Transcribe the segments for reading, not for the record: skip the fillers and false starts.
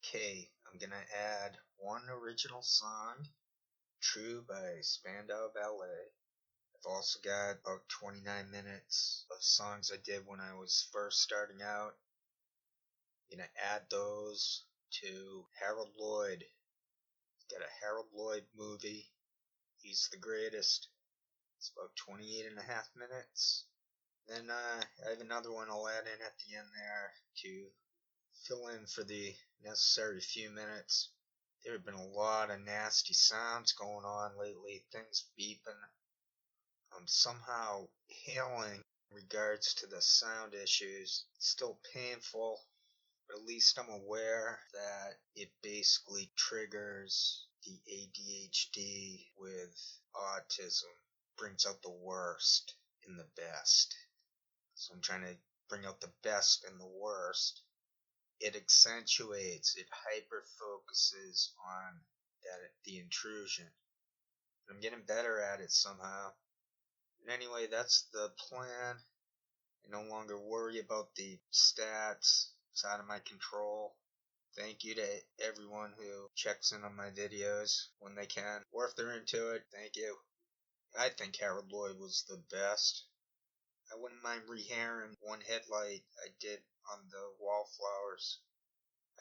Okay, I'm gonna add one original song, True by Spandau Ballet. I've also got about 29 minutes of songs I did when I was first starting out. I'm gonna add those to Harold Lloyd. Got a Harold Lloyd movie. He's the greatest. It's about 28 and a half minutes. Then I have another one I'll add in at the end there to fill in for the necessary few minutes. There have been a lot of nasty sounds going on lately, things beeping. I'm somehow hailing in regards to the sound issues. It's still painful, but at least I'm aware that it basically triggers the ADHD with autism, brings out the worst in the best. So I'm trying to bring out the best in the worst. It accentuates, it hyper focuses on the intrusion. I'm getting better at it somehow. But anyway, that's the plan. I no longer worry about the stats. It's out of my control. Thank you to everyone who checks in on my videos when they can, or if they're into it, thank you. I think Harold Lloyd was the best. I wouldn't mind rehairing one headlight I did on the wallflowers.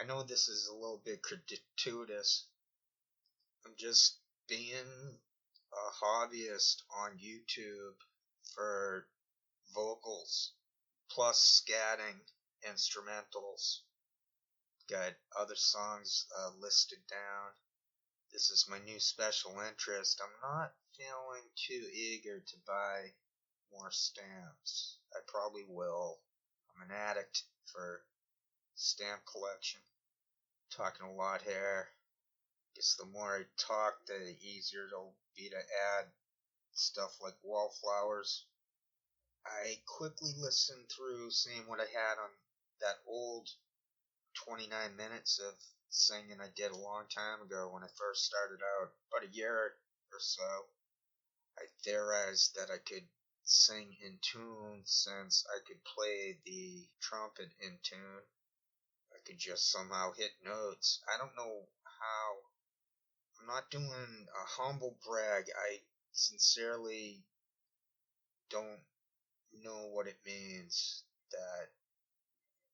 I know this is a little bit gratuitous. I'm just being a hobbyist on YouTube for vocals, plus scatting instrumentals. Got other songs listed down. This is my new special interest. I'm not feeling too eager to buy more stamps. I probably will. I'm an addict for stamp collection. Talking a lot here. Guess the more I talk, the easier it'll be to add stuff like wallflowers. I quickly listened through seeing what I had on that old 29 minutes of singing I did a long time ago when I first started out, about a year or so. I theorized that I could sing in tune since I could play the trumpet in tune. I could just somehow hit notes. I don't know how. I'm not doing a humble brag. I sincerely don't know what it means, that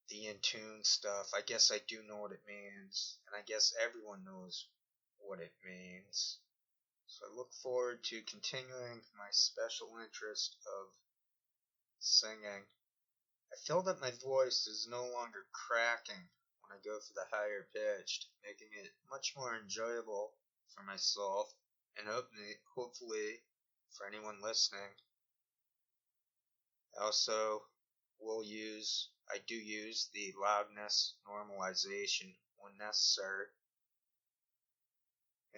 the in tune stuff. I guess I do know what it means, and I guess everyone knows what it means. So I look forward to continuing my special interest of singing. I feel that my voice is no longer cracking when I go for the higher pitched, making it much more enjoyable for myself and hopefully for anyone listening. I do use the loudness normalization when necessary.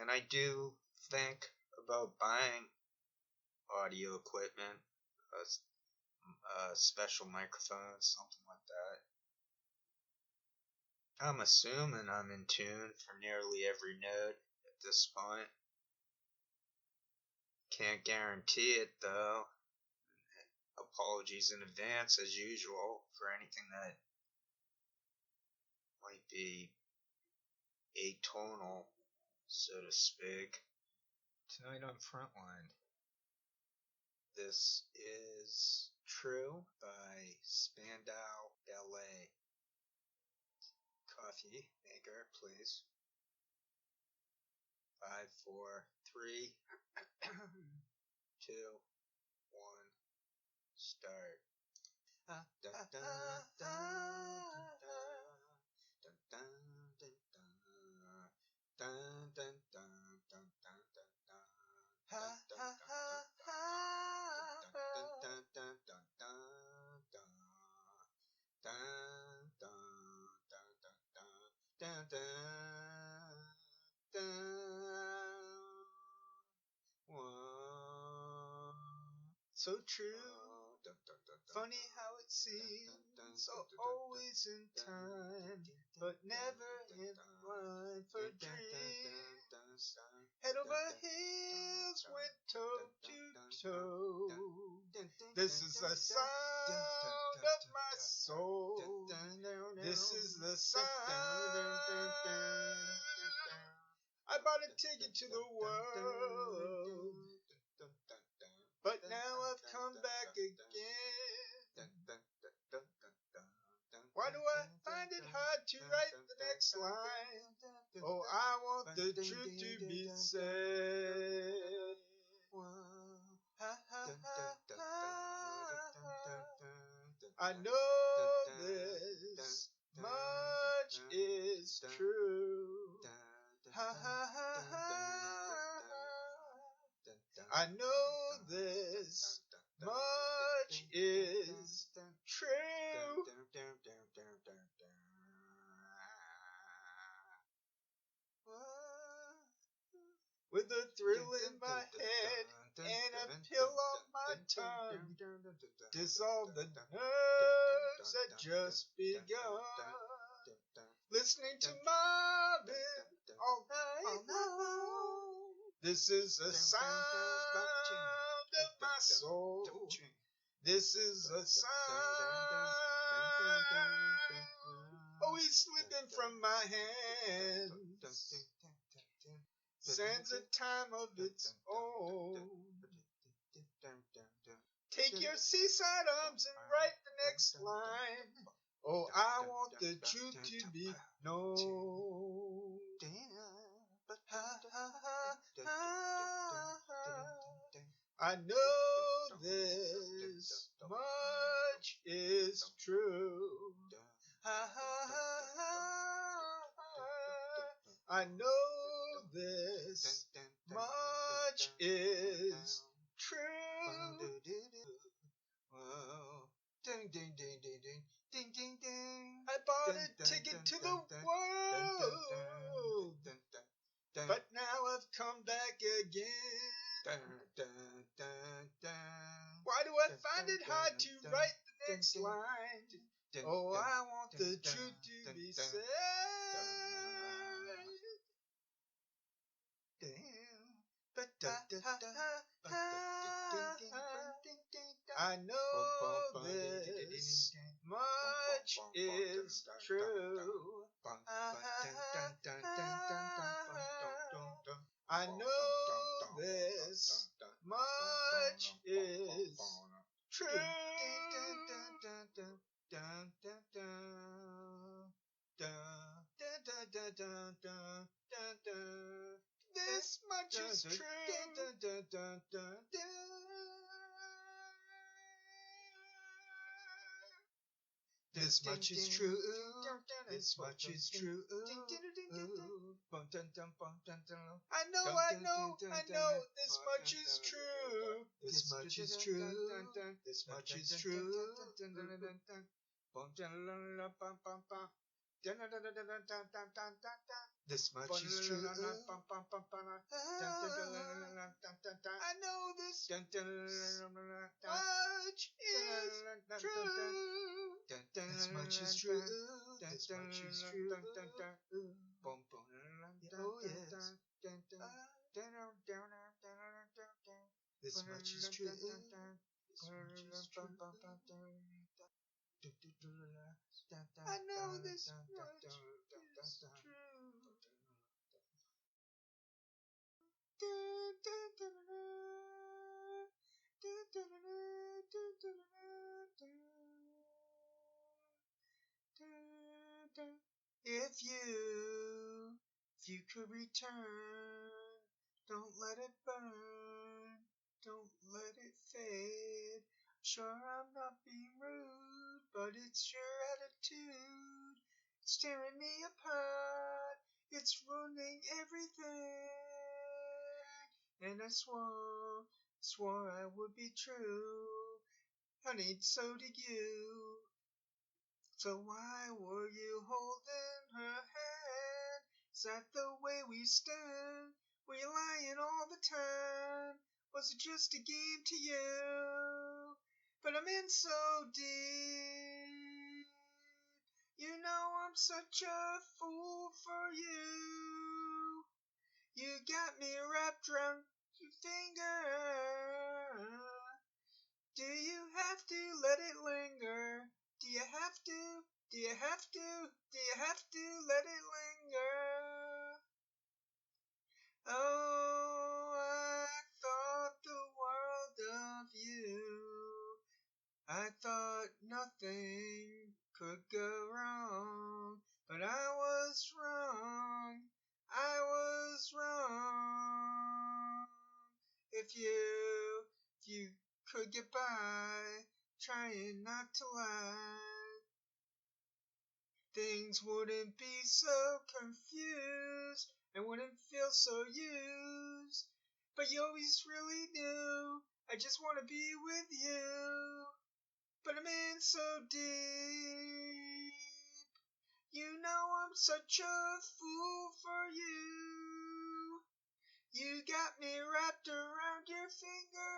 And I do think about buying audio equipment, a special microphone, something like that. I'm assuming I'm in tune for nearly every note at this point. Can't guarantee it though. Apologies in advance as usual for anything that might be atonal, so to speak. Tonight on Frontline. This is True by Spandau Ballet. Coffee maker, please. 5, 4, 3, 2, 1, start. So true. Funny how it seems always in time, but never in line for dreams. Head over heels, went toe to toe. This is the sound of my soul. This is the sound bought a ticket to the world, but now I've come back again. Why do I find it hard to write the next line? Oh, I want the truth to be said. I know this much is true. I know this much is true. With a thrill in my head and a pill on my tongue, dissolve the nerves that just begun. Listening to Marvin all night long. This is the sound of my soul. This is a sound. Oh, he's slipping from my hands. Sends a time of its own. Take your seaside arms and write the next line. Oh, I want the truth to be known. I know this much is true. I know this much is true. Ding, ding, ding, ding, ding, ding, ding, ding. I bought a ticket to the world, but now I've come back again. Why do I find it hard to write the next line? Oh, I want the truth to be said. I know this much is true. I know this much is true. This much is true. This much is true. This much is true. I know. This much is true. This much is true. This much is true. This much is true. I know this much is true. This much is true. This much is true. Oh yes. This much is true. This much is true. I know this much is true. If you could return, don't let it burn, don't let it fade. Sure, I'm not being rude, but it's your attitude. It's tearing me apart, it's ruining everything. And I swore I would be true. Honey, so did you. So why were you holding her hand? Is that the way we stand? Were you lying all the time? Was it just a game to you? But I'm in so deep. You know I'm such a fool for you. You got me wrapped around your finger. Do you have to let it linger? Do you have to? Do you have to? Do you have to let it linger? could go wrong, but I was wrong. I was wrong. If you could get by, trying not to lie, things wouldn't be so confused and wouldn't feel so used. But you always really knew I just want to be with you. But I'm in so deep. You know I'm such a fool for you. You got me wrapped around your finger.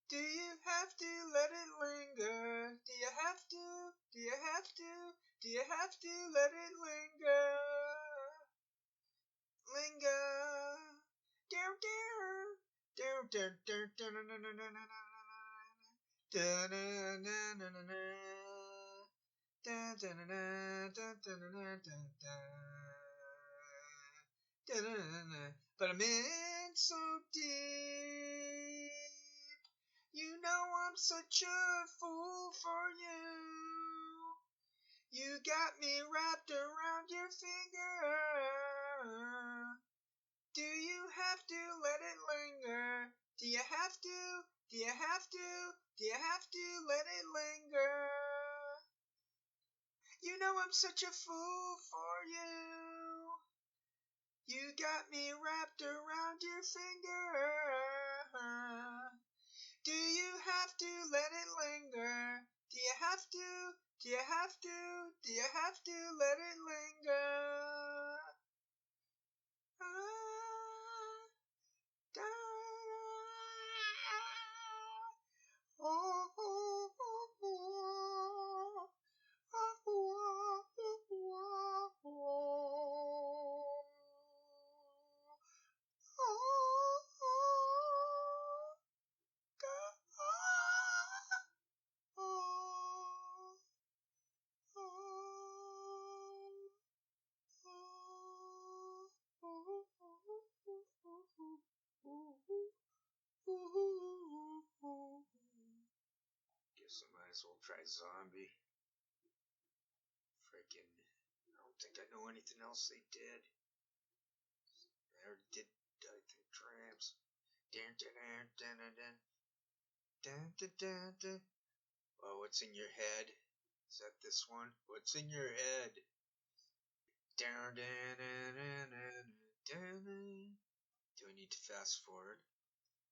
Do you have to let it linger? Do you have to? Do you have to? Do you have to let it linger? Linger. Down, down. Down, down, down, down, down, down, down. But I'm in so deep. You know I'm such a fool for you. You got me wrapped around your finger. Do you have to let it linger? Do you have to? Do you have to? Do you have to let it linger? You know I'm such a fool for you. You got me wrapped around your finger. Do you have to let it linger? Do you have to? Do you have to? Do you have to let it linger? Guess I might as well try Zombie. Freaking, I don't think I know anything else they did. I already did, I think, Tramps. Oh, what's in your head? Is that this one? What's in your head? Do I need to fast forward?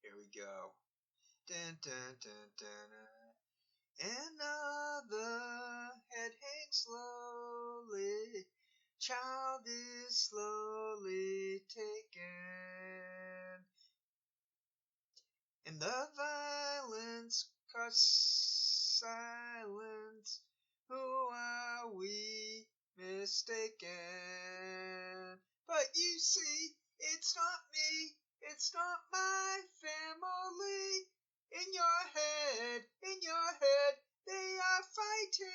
Here we go. Another head hangs slowly. Child is slowly taken. And the violence caused silence. Who are we mistaken? But you see, it's not me, it's not my family. In your head, they are fighting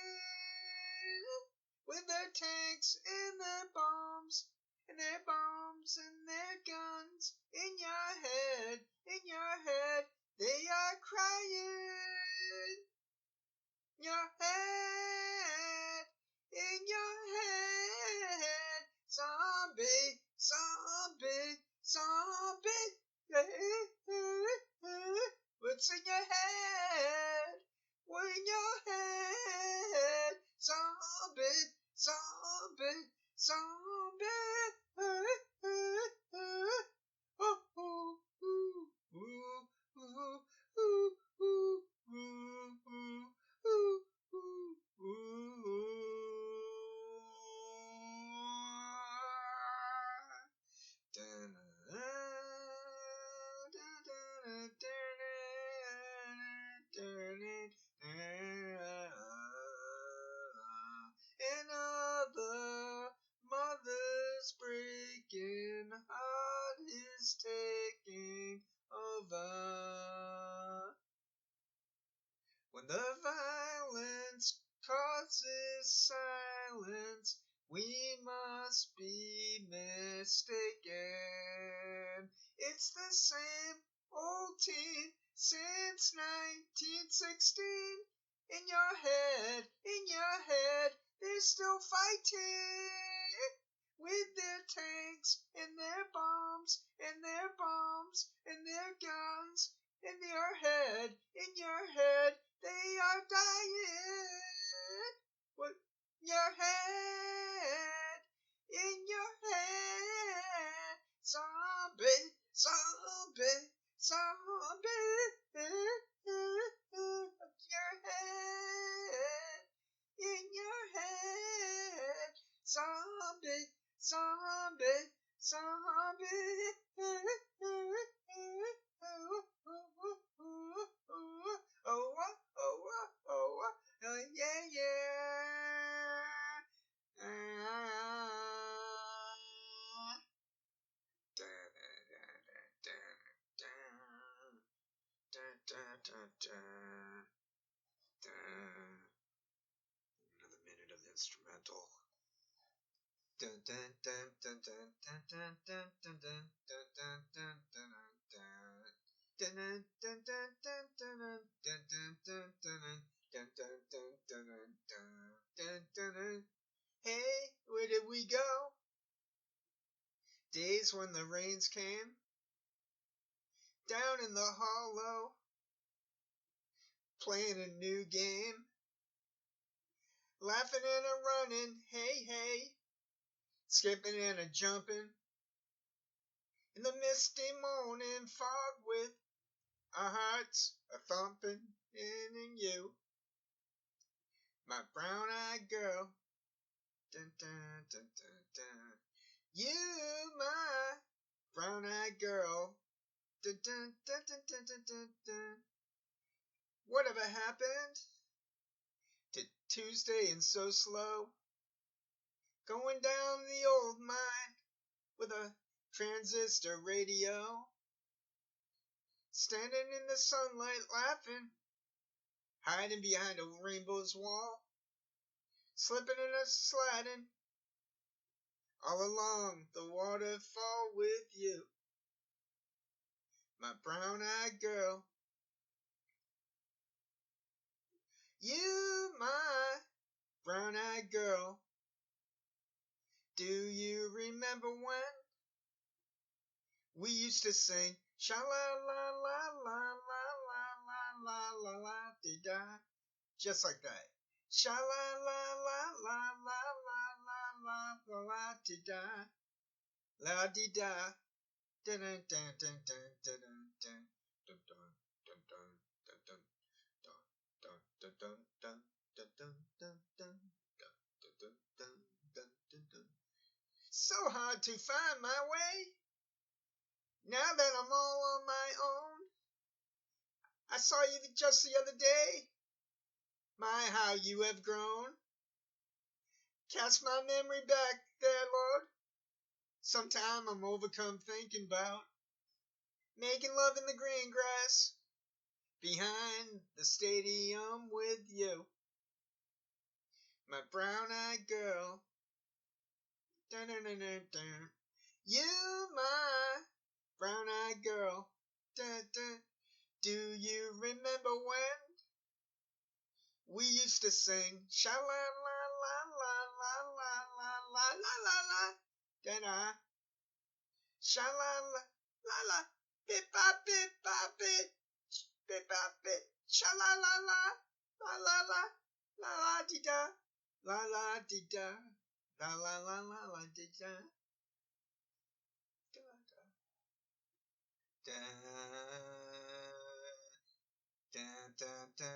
with their tanks and their bombs, and their bombs and their guns. In your head, they are crying. Your head, in your head, zombie, zombie, zombie. What's in your head? What's in your head? Zombie, zombie, zombie. Another mother's breaking heart is taking over. When the violence causes silence, we must be mistaken. It's the same old team since 1916. in your head, they're still fighting with their tanks and their bombs and their bombs and their guns. In your head, they are dying. What? Your head, in your head, zombie, zombie, zombie. Your head, in your head, zombie, zombie, zombie. Yeah, yeah. Another minute of instrumental. Hey, where did we go? Days when the rains came down in the hollow, playing a new game, laughing and a running, hey, hey, skipping and a jumping, in the misty morning fog with our hearts a thumping in you, my brown-eyed girl. Dun, dun, dun, dun, dun. You, my brown-eyed girl. Dun, dun, dun, dun, dun, dun, dun, dun. Whatever happened to Tuesday and so slow? Going down the old mine with a transistor radio. Standing in the sunlight laughing, hiding behind a rainbow's wall. Slipping and a sliding all along the waterfall with you, my brown-eyed girl. You, my brown-eyed girl. Do you remember when we used to sing sha la la la la la la la la la la dee da, just like that. Sha la la la la la la la la la la dee da, la dee da. Dun dun dun dun dun dun dun dun dun dun dun dun dun. So hard to find my way now that I'm all on my own. I saw you just the other day. My, how you have grown. Cast my memory back there, Lord. Sometime I'm overcome thinking about making love in the green grass behind the stadium with you, my brown-eyed girl. Dun, dun, dun, dun, dun. You, my brown-eyed girl. Dun, dun. Do you remember when we used to sing sha la la la la la la la la la la la da da, sha la la la la bit by bit by bit, bit by bit, sha la la la la la la la la dee da, la la dee da, la la la la la dee da. Da, da, da, da.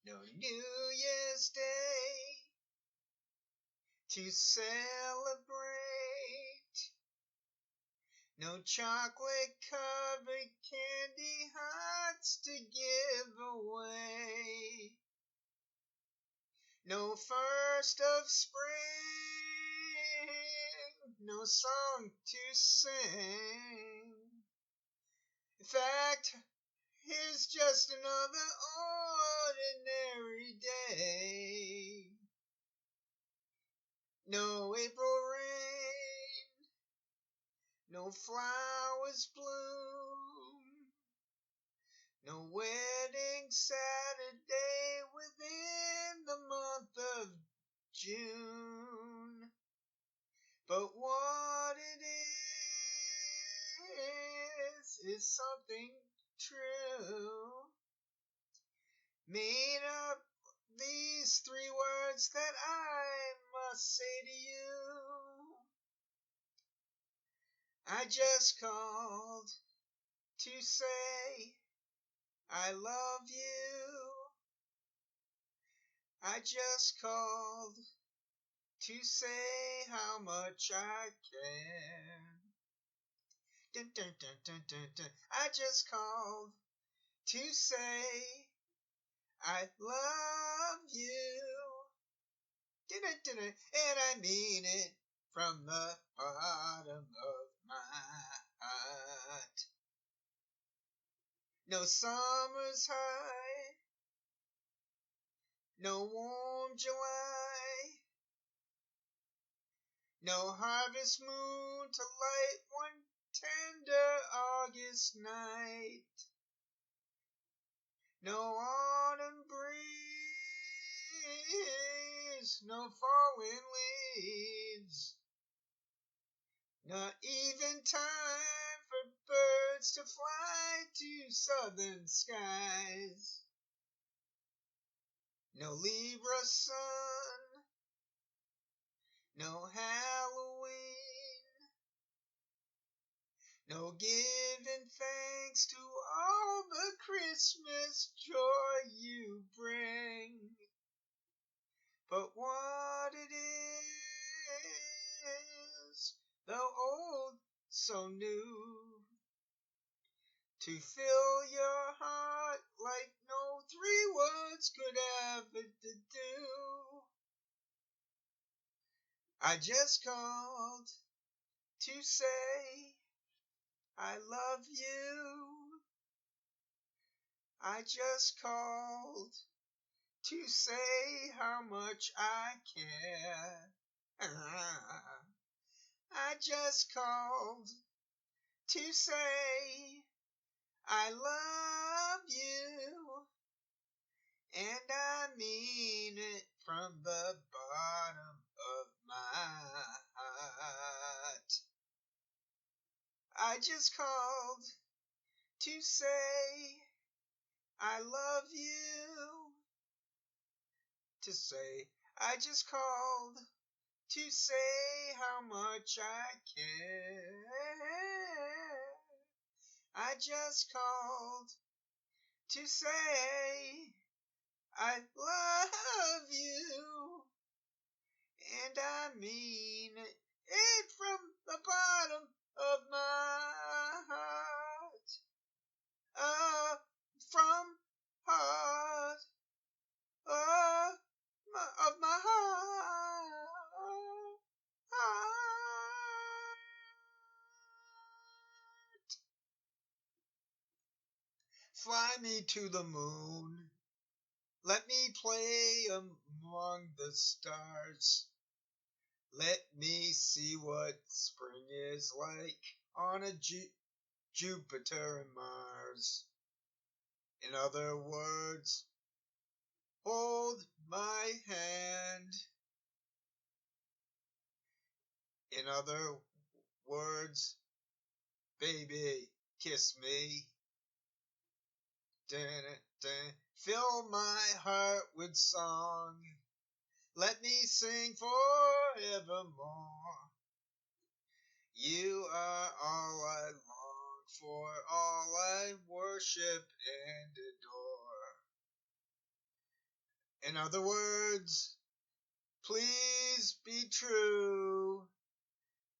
No New Year's Day to celebrate. No chocolate covered candy hearts to give away. No first of spring, no song to sing. In fact, here's just another ordinary day. No April rain, no flowers bloom, No wedding Saturday within the month of June. But what it is something true. Made up these 3 words that I must say to you. I just called to say I love you. I just called to say how much I care. Dun, dun, dun, dun, dun, dun. I just called to say I love you. Dun, dun, dun, dun. And I mean it from the bottom of my heart. No summer's high, no warm July, no harvest moon to light one tender August night, no autumn breeze, no falling leaves, not even time for birds to fly to southern skies. No Libra sun, no Halloween, no giving thanks to all the Christmas joy you bring. But what it is, though old, so new, to fill your heart like no 3 words could ever do. I just called to say I love you. I just called to say how much I care. I just called to say I love you. And I mean it from the bottom of my heart. I just called to say I love you. To say I just called to say how much I care. I just called to say I love you. And I mean it from the bottom of my heart. From heart. Of my heart. Fly me to the moon. Let me play among the stars. Let me see what spring is like on a Jupiter and Mars. In other words, hold my hand. In other words, baby, kiss me. Dun, dun. Fill my heart with song. Let me sing forevermore. You are all I long for, all I worship and adore. In other words, please be true.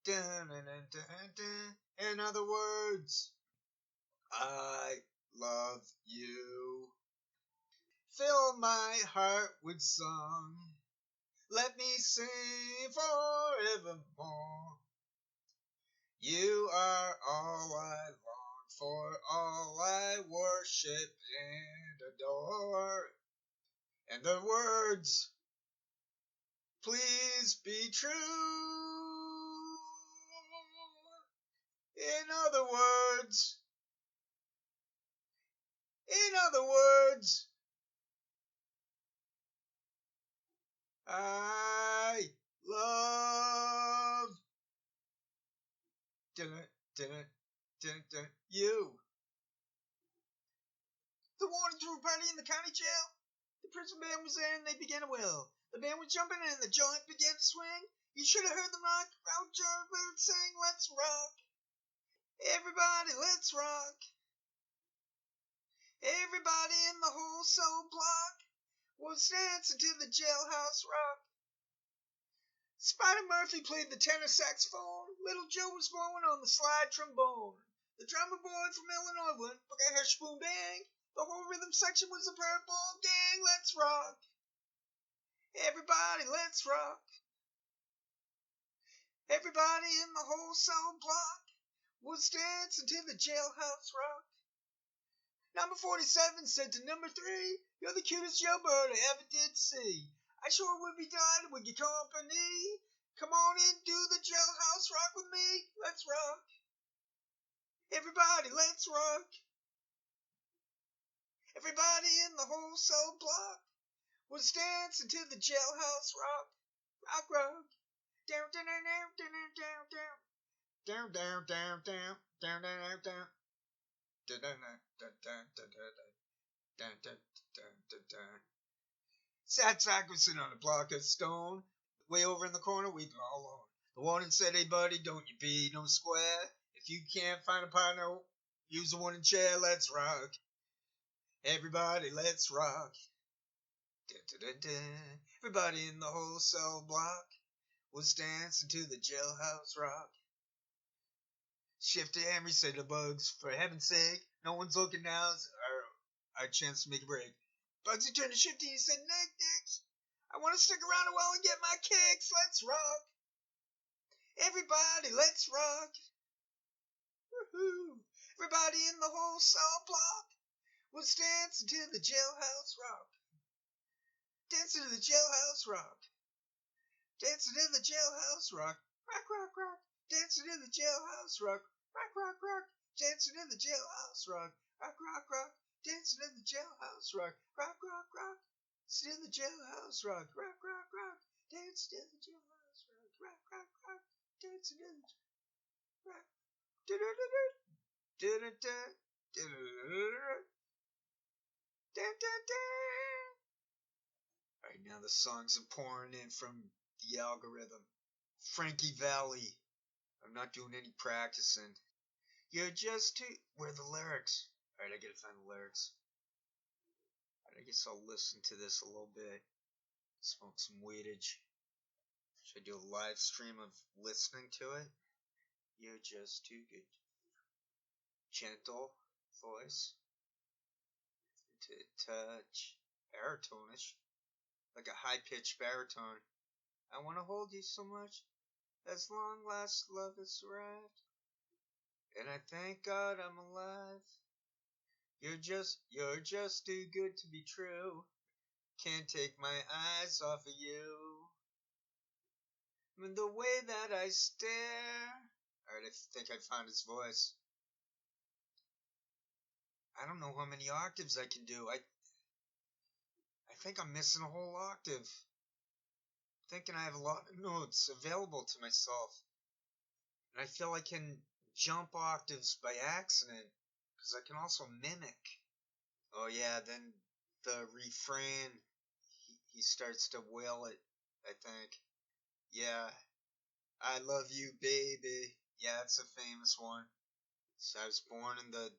Dun, dun, dun, dun, dun. In other words, I love you. Fill my heart with song. Let me sing forevermore. You are all I long for, all I worship and adore. And the words, please be true. In other words, In other words, I love you. The warden threw a party in the county jail. The prison band was there and they began a wail. The band was jumping and the joint began to swing. You should have heard them rock out Joybird saying, let's rock. Everybody, let's rock. Everybody in the whole soul block was dancing to the jailhouse rock. Spider Murphy played the tenor saxophone. Little Joe was blowing on the slide trombone. The drummer boy from Illinois went bagash boom bang. The whole rhythm section was a purple gang. Let's rock. Everybody, let's rock. Everybody in the whole soul block was dancing to the jailhouse rock. Number 47 said to number 3, you're the cutest jailbird I ever did see. I sure would be delighted with your company. Come on in, do the jailhouse rock with me. Let's rock. Everybody, let's rock. Everybody in the whole soul block was dancing to the jailhouse rock. Rock, rock. Down, down, down, down, down, down. Down, down, down, down, down, down, down. Sad sack was sitting on a block of stone. Way over in the corner, weeping all alone. The warden said, hey buddy, don't you be no square. If you can't find a partner, use a wooden chair, let's rock. Everybody, let's rock. Everybody in the whole cell block was dancing to the jailhouse rock. Shifty Henry said to Bugs, for heaven's sake, no one's looking now. It's our chance to make a break. Bugsy turned to Shifty and he said, Nick, I want to stick around a while and get my kicks. Let's rock. Everybody, let's rock. Woohoo. Everybody in the whole cell block was dancing to the jailhouse rock. Dancing to the jailhouse rock. Dancing to the jailhouse rock. Rock, rock, rock. Dancing in the jailhouse rock. Rock, rock, rock. Dancing in the jailhouse rock. Rock, rock, rock. Dancing in the jailhouse rock. Rock, rock, rock. Dancing in the jailhouse rock. Rock, rock, rock. Dancing in the jailhouse rock. Rock, rock, rock. Dancing in the rock. Alright, now the songs are pouring in from the algorithm. Frankie Valli. I'm not doing any practicing. You're just too... Where are the lyrics? Alright, I gotta find the lyrics. Alright, I guess I'll listen to this a little bit. Smoke some weedage. Should I do a live stream of listening to it? You're just too good. Gentle voice. To touch. Baritone-ish. Like a high-pitched baritone. I want to hold you so much. As long last love has arrived. And I thank God I'm alive. You're just too good to be true. Can't take my eyes off of you. I mean, the way that I stare. Alright, I think I found his voice. I don't know how many octaves I can do. I think I'm missing a whole octave. Thinking I have a lot of notes available to myself. And I feel I can jump octaves by accident. Because I can also mimic. Oh yeah, then the refrain, he starts to wail it, I think. Yeah, I love you, baby. Yeah, it's a famous one. So I was born in the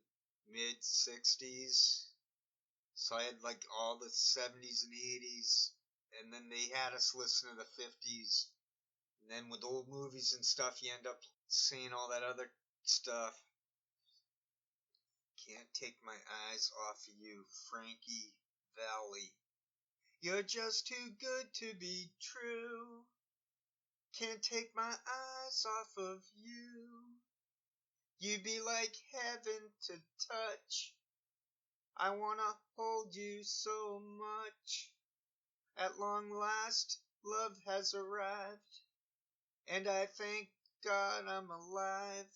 mid-60s. So I had like all the 70s and 80s. And then they had us listen to the 50s. And then with old movies and stuff, you end up seeing all that other stuff. Can't take my eyes off of you, Frankie Valli. You're just too good to be true. Can't take my eyes off of you. You'd be like heaven to touch. I wanna hold you so much. At long last, love has arrived. And I thank God I'm alive.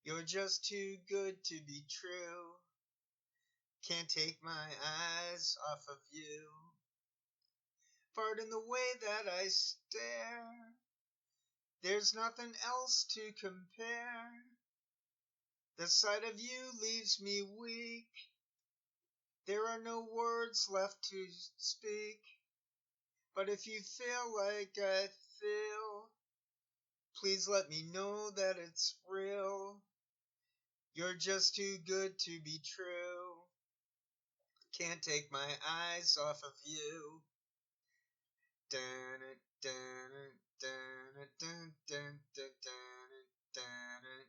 You're just too good to be true. Can't take my eyes off of you. Pardon the way that I stare. There's nothing else to compare. The sight of you leaves me weak. There are no words left to speak. But if you feel like I feel, please let me know that it's real. You're just too good to be true. Can't take my eyes off of you. Dun dun dun dun dun dun dun dun dun dun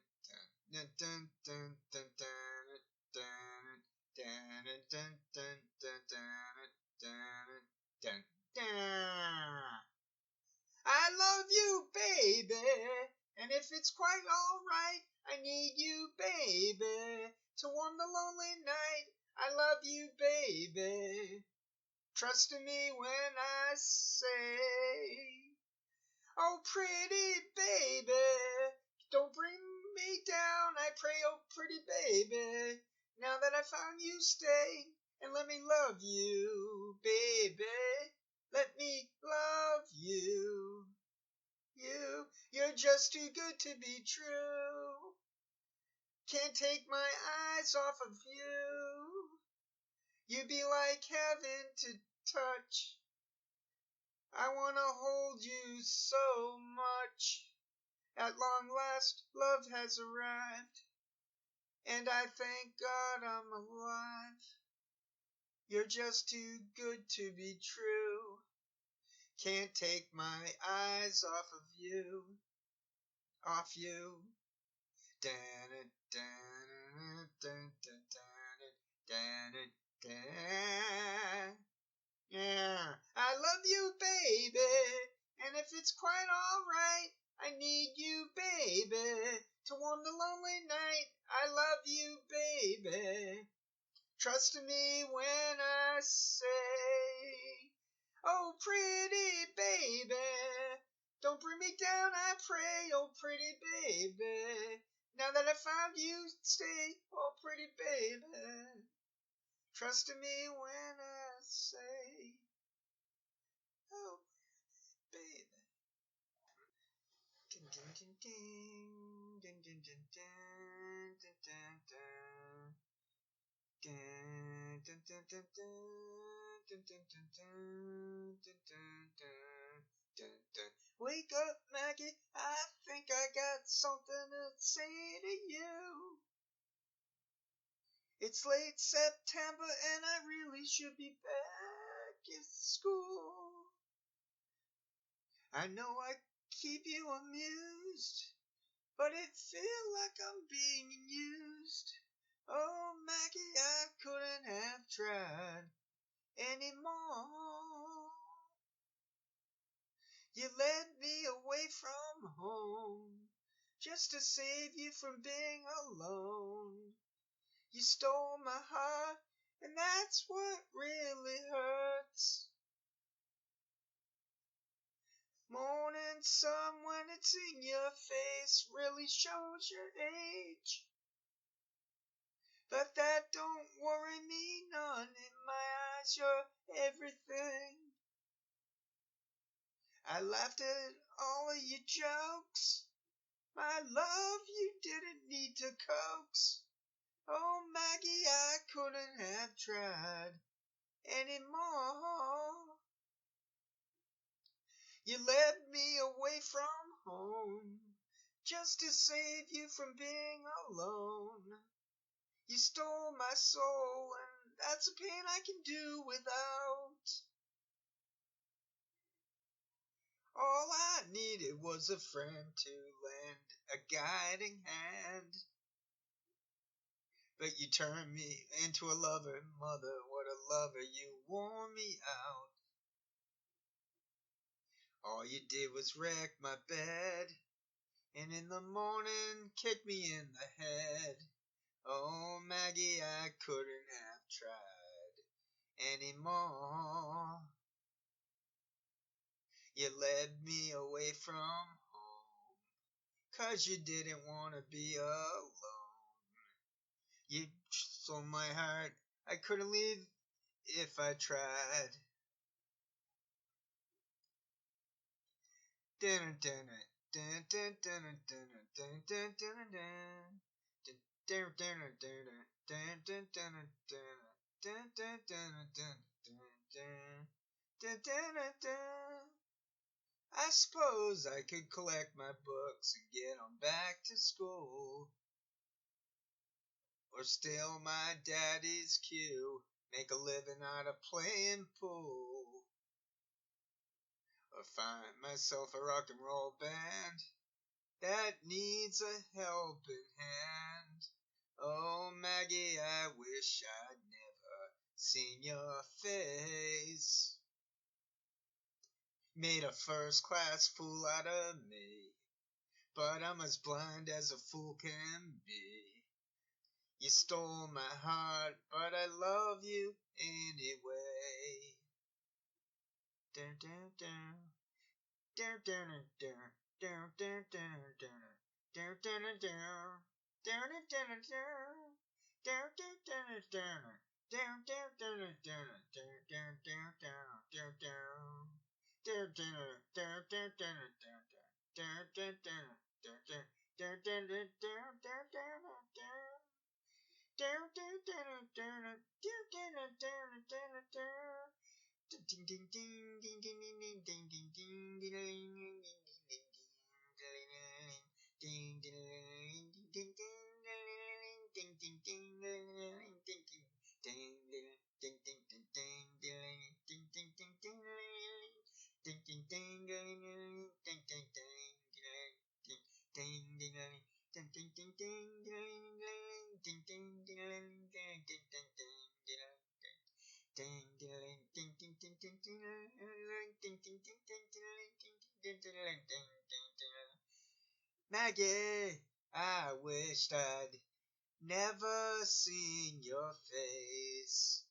I love you, baby, and if it's quite alright, I need you, baby, to warm the lonely night. I love you, baby. Trust in me when I say, oh, pretty baby, don't bring me down, I pray, oh, pretty baby. Now that I found you, stay and let me love you, baby. Let me love you. You're just too good to be true. Can't take my eyes off of you. You'd be like heaven to touch. I wanna hold you so much. At long last, love has arrived, and I thank God I'm alive. You're just too good to be true. Can't take my eyes off of you. Off you. Dan it, dan it, dan it, dan it, dan. Yeah, I love you, baby, and if it's quite alright, I need you, baby, to warm the lonely night. I love you, baby. Trust in me when I say, oh, pretty baby, don't bring me down, I pray, oh, pretty baby. Now that I found you, stay, oh, pretty baby. Trust in me when I say, oh, baby. Ding, ding, ding, ding, ding, ding, ding, ding, ding, ding, ding. Dun, dun, dun, dun, dun, dun, dun, dun, dun, dun, dun, dun, dun. Wake up, Maggie, I think I got something to say to you. It's late September and I really should be back in school. I know I keep you amused, but it feels like I'm being used. Oh, Maggie, I couldn't have tried anymore. You led me away from home just to save you from being alone. You stole my heart, and that's what really hurts. Morning sun when it's in your face really shows your age. But that don't worry me none. In my eyes you're everything. I laughed at all of your jokes. My love, you didn't need to coax. Oh, Maggie, I couldn't have tried anymore. You led me away from home just to save you from being alone. You stole my soul, and that's a pain I can do without. All I needed was a friend to lend a guiding hand. But you turned me into a lover, mother, what a lover, you wore me out. All you did was wreck my bed, and in the morning kick me in the head. Oh, Maggie, I couldn't have tried anymore. You led me away from home, 'cause you didn't want to be alone. You stole my heart, I couldn't leave if I tried. I suppose I could collect my books and get 'em back to school. Or steal my daddy's cue, make a living out of playing pool. Or find myself a rock and roll band that needs a helping hand. Oh, Maggie, I wish I'd never seen your face. Made a first class fool out of me, but I'm as blind as a fool can be. You stole my heart, but I love you anyway. Dun, dun, dun. Dun, dun, dun, dun, dun, dun, dun. Dun, dun, dun, dun. Dun, dun, dun, dun. Dun, dun, dun, dun. Dun, dun, dun, dun. Dun, dun, dun, dun. Dun, dun. Dun, dun, dun, dun, dun, dun. Dun, dun, dun. Dun, dun. Dun, dun, dun, dun, dun, dun, dun. Down, down, down, down, down, down, down, down, down. Ding, ding, ding, ding, ding, ding, ding, ding, ding, ding, ding, ding, ding, ding, ding, ding, ding, Maggie, I wished I'd never seen your face.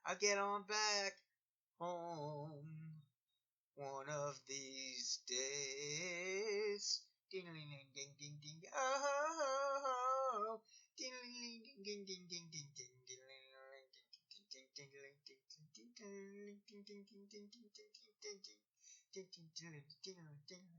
I'll get on back home one of these days. Oh,